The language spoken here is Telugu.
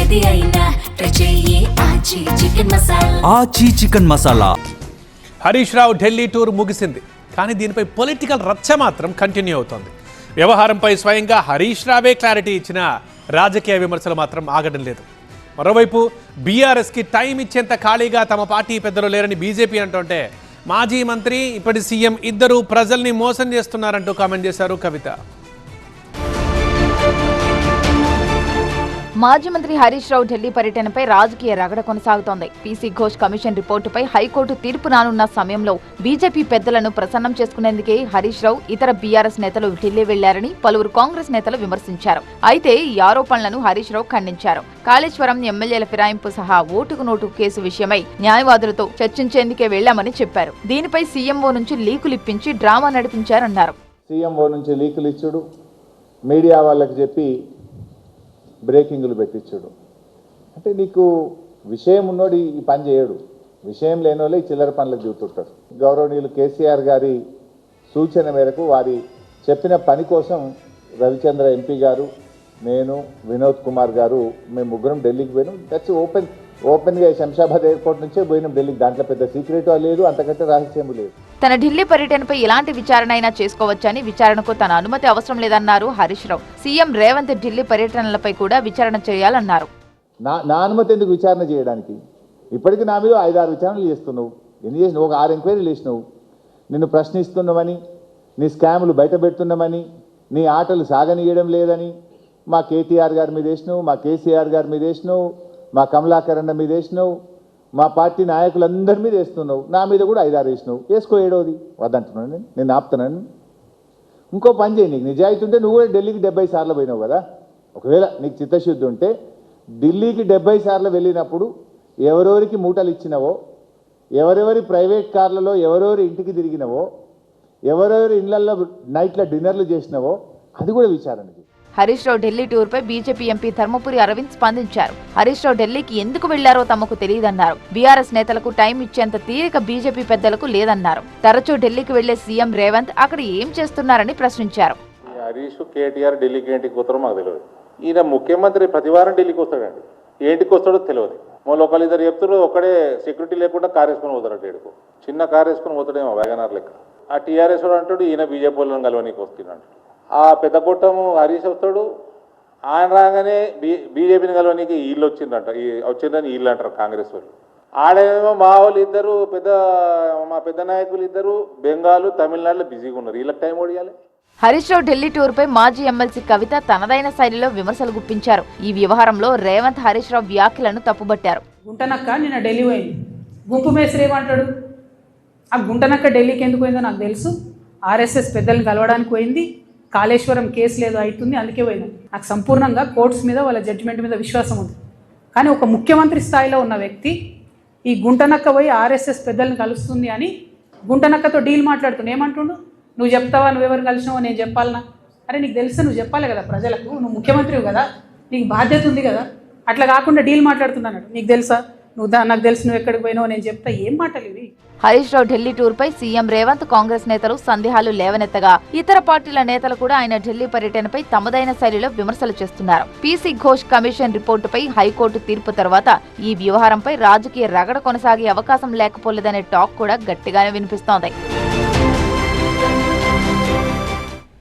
ఏది అయినా ట్రై చెయ్యి ఆచి చికెన్ మసాలా. ఆచి చికెన్ మసాలా. హరీష్ రావు ఢిల్లీ టూర్ ముగిసింది, కానీ దీనిపై పొలిటికల్ రచ్చ మాత్రం కంటిన్యూ అవుతోంది. వ్యవహారంపై స్వయంగా హరీష్ రావే క్లారిటీ ఇచ్చిన రాజకీయ విమర్శలు మాత్రం ఆగడం లేదు. మరోవైపు బీఆర్ఎస్కి టైం ఇచ్చేంత ఖాళీగా తమ పార్టీ పెద్దలు లేరని బీజేపీ అంటుంటే, మాజీ మంత్రి ఇప్పటి సీఎం ఇద్దరు ప్రజల్ని మోసం చేస్తున్నారంటూ కామెంట్ చేశారు కవిత. మాజీ మంత్రి హరీష్ రావు ఢిల్లీ పర్యటనపై రాజకీయ రగడ కొనసాగుతోంది. పీసీ ఘోష్ కమిషన్ రిపోర్టుపై హైకోర్టు తీర్పు రానున్న సమయంలో బీజేపీ పెద్దలను ప్రసన్నం చేసుకునేందుకే హరీష్ రావు ఇతర బీఆర్ఎస్ నేతలు ఢిల్లీ వెళ్లారని పలువురు కాంగ్రెస్ నేతలు విమర్శించారు. అయితే ఈ ఆరోపణలను హరీష్ రావు ఖండించారు. కాళేశ్వరం ఎమ్మెల్యేల ఫిరాయింపు సహా ఓటుకు నోటు కేసు విషయమై న్యాయవాదులతో చర్చించేందుకే వెళ్లామని చెప్పారు. దీనిపై సీఎంఓ నుంచి లీకులిప్పించి డ్రామా నడిపించారన్నారు. సీఎంఓ నుంచి లీకులు ఇచ్చుడు, మీడియా వాళ్ళకి చెప్పి బ్రేకింగ్లు పెట్టించుడు. అంటే నీకు విషయం ఉన్నోడు ఈ పని చేయడు, విషయం లేనోళ్ళే ఈ చిల్లర పనులకు దిగుతుంటారు. గౌరవనీయులు కేసీఆర్ గారి సూచన మేరకు వారి చెప్పిన పని కోసం రవిచంద్ర ఎంపీ గారు, నేను, వినోద్ కుమార్ గారు మేము ముగ్గురం ఢిల్లీకి పోయినాం. దట్స్ ఓపెన్గా శంషాబాద్ ఎయిర్పోర్ట్ నుంచే పోయినాం ఢిల్లీకి. దాంట్లో పెద్ద సీక్రెట్ లేదు, అంతకంటే రహస్యం లేదు. తన ఢిల్లీ పర్యటనపై ఎలాంటి విచారణ అయినా చేసుకోవచ్చని, విచారణకు తన అనుమతి అవసరం లేదన్నారు హరీష్ రావు. సీఎం రేవంత్ ఢిల్లీ పర్యటనలపై కూడా విచారణ చేయాలన్నారు. నా అనుమతి ఎందుకు విచారణ చేయడానికి? ఇప్పటికీ నా మీద 5-6 విచారణలు చేస్తున్నావు. ఎన్ని చేసినావు? ఒక 6 ఎంక్వైరీలు చేసినావు. నిన్ను ప్రశ్నిస్తున్నామని, నీ స్కాములు బయట పెడుతున్నామని, నీ ఆటలు సాగనీయడం లేదని మా కేటీఆర్ గారి మీద వేసినావు, మా కేసీఆర్ గారి మీద వేసినావు, మా కమలాకర్ అన్న మీద వేసినావు, మా పార్టీ నాయకులందరి మీద వేస్తున్నావు. నా మీద కూడా 5-6 వేసినావు. వేసుకో, ఏడవది వద్దంటున్నాను నేను ఆపుతున్నాను. ఇంకో పని చేయి, నీకు నిజాయితీ ఉంటే నువ్వు కూడా ఢిల్లీకి 70 సార్లు పోయినావు కదా. ఒకవేళ నీకు చిత్తశుద్ధి ఉంటే ఢిల్లీకి 70 సార్లు వెళ్ళినప్పుడు ఎవరెవరికి మూటలు ఇచ్చినవో, ఎవరెవరి ప్రైవేట్ కార్లలో ఎవరెవరి ఇంటికి తిరిగినవో, ఎవరెవరి ఇళ్లలో నైట్లో డిన్నర్లు చేసినవో అది కూడా విచారణకి. హరీష్ రావు ఢిల్లీ టూర్పై బీజేపీ ఎంపీ ధర్మపురి అరవింద్ స్పందించారు. హరీష్ రావు ఢిల్లీకి ఎందుకు వెళ్లారో తమకు తెలియదన్నారు. బీఆర్ఎస్ నేతలకు టైం ఇచ్చేంత తీరిక బీజేపీ పెద్దలకు లేదన్నారు. తరచూ ఢిల్లీకి వెళ్లే సీఎం రేవంత్ అక్కడ ఏం చేస్తున్నారని ప్రశ్నించారు. హరీష్, కేటీఆర్ ఢిల్లీకి ఏంటికి పోతారో మాకు తెలియదు. ఈయన ముఖ్యమంత్రి ప్రతివారం ఢిల్లీకి వస్తాడండి. ఏంటికి వస్తాడో తెలియదు. మొన్న ఒకళ్ళు ఇద్దరు చెప్తారు, ఒక్కడే సెక్యూరిటీ లేకుండా కారు వేసుకొని పోతాడు. ఏడుకు చిన్న కారు వేసుకొని పోతాడేమో వ్యాగనార్ లెక్క. ఆ టీఆర్ఎస్ వాడు అంటాడు ఈయన బీజేపీ వాళ్ళని కలవనీకి వస్తున్నాడు. ఆ పెద్ద కొట్టము హరీష్ వస్తాడు, ఆయన రాగానే బీజేపీని కలవనీకి వీళ్ళు వచ్చిందంట, వచ్చిందని వీళ్ళు అంటారు కాంగ్రెస్ వాళ్ళు. ఆడేమో మా వాళ్ళు ఇద్దరు మా పెద్ద నాయకులు ఇద్దరు బెంగాల్, తమిళనాడులో బిజీగా ఉన్నారు. వీళ్ళకి టైం ఓడియాలి. హరీష్ రావు ఢిల్లీ టూర్పై మాజీ ఎమ్మెల్సీ కవిత తనదైన శైలిలో విమర్శలు గుప్పించారు. ఈ వ్యవహారంలో రేవంత్ హరీష్ రావు వ్యాఖ్యలను తప్పుబట్టారు. గుంటనక్క నిన్న ఢిల్లీ పోయింది. గుంపు మేస్త్రి ఏమంటాడు? ఆ గుంటనక్క ఢిల్లీకి ఎందుకు పోయిందో నాకు తెలుసు. ఆర్ఎస్ఎస్ పెద్దలను కలవడానికి పోయింది. కాళేశ్వరం కేసు లేదు అవుతుంది, అందుకే పోయింది. నాకు సంపూర్ణంగా కోర్ట్స్ మీద వాళ్ళ జడ్జిమెంట్ మీద విశ్వాసం ఉంది. కానీ ఒక ముఖ్యమంత్రి స్థాయిలో ఉన్న వ్యక్తి ఈ గుంటనక్క పోయి ఆర్ఎస్ఎస్ పెద్దలను కలుస్తుంది అని గుంటనక్కతో డీల్ మాట్లాడుతున్నా ఏమంటుండు? నువ్వు చెప్తావా, నువ్వెవరు కలిసినావో నేను చెప్పాలనా? అరే నీకు తెలిస్తే నువ్వు చెప్పాలి కదా ప్రజలకు, నువ్వు ముఖ్యమంత్రివి కదా, నీకు బాధ్యత ఉంది కదా. అట్లా కాకుండా డీల్ మాట్లాడుతున్నాడు. నీకు తెలుసా, నాకు తెలుసు నువ్వు ఎక్కడికి పోయినావు నేను చెప్తా. ఏం మాటలు ఇవి? హరీష్ రావు ఢిల్లీ టూర్పై సీఎం రేవంత్, కాంగ్రెస్ నేతలు సందేహాలు లేవనెత్తగా ఇతర పార్టీల నేతలు కూడా ఆయన ఢిల్లీ పర్యటనపై తమదైన శైలిలో విమర్శలు చేస్తున్నారు. పీసీ ఘోష్ కమిషన్ రిపోర్టుపై హైకోర్టు తీర్పు తర్వాత ఈ వ్యవహారంపై రాజకీయ రగడ కొనసాగే అవకాశం లేకపోలేదనే టాక్ కూడా గట్టిగానే వినిపిస్తోంది.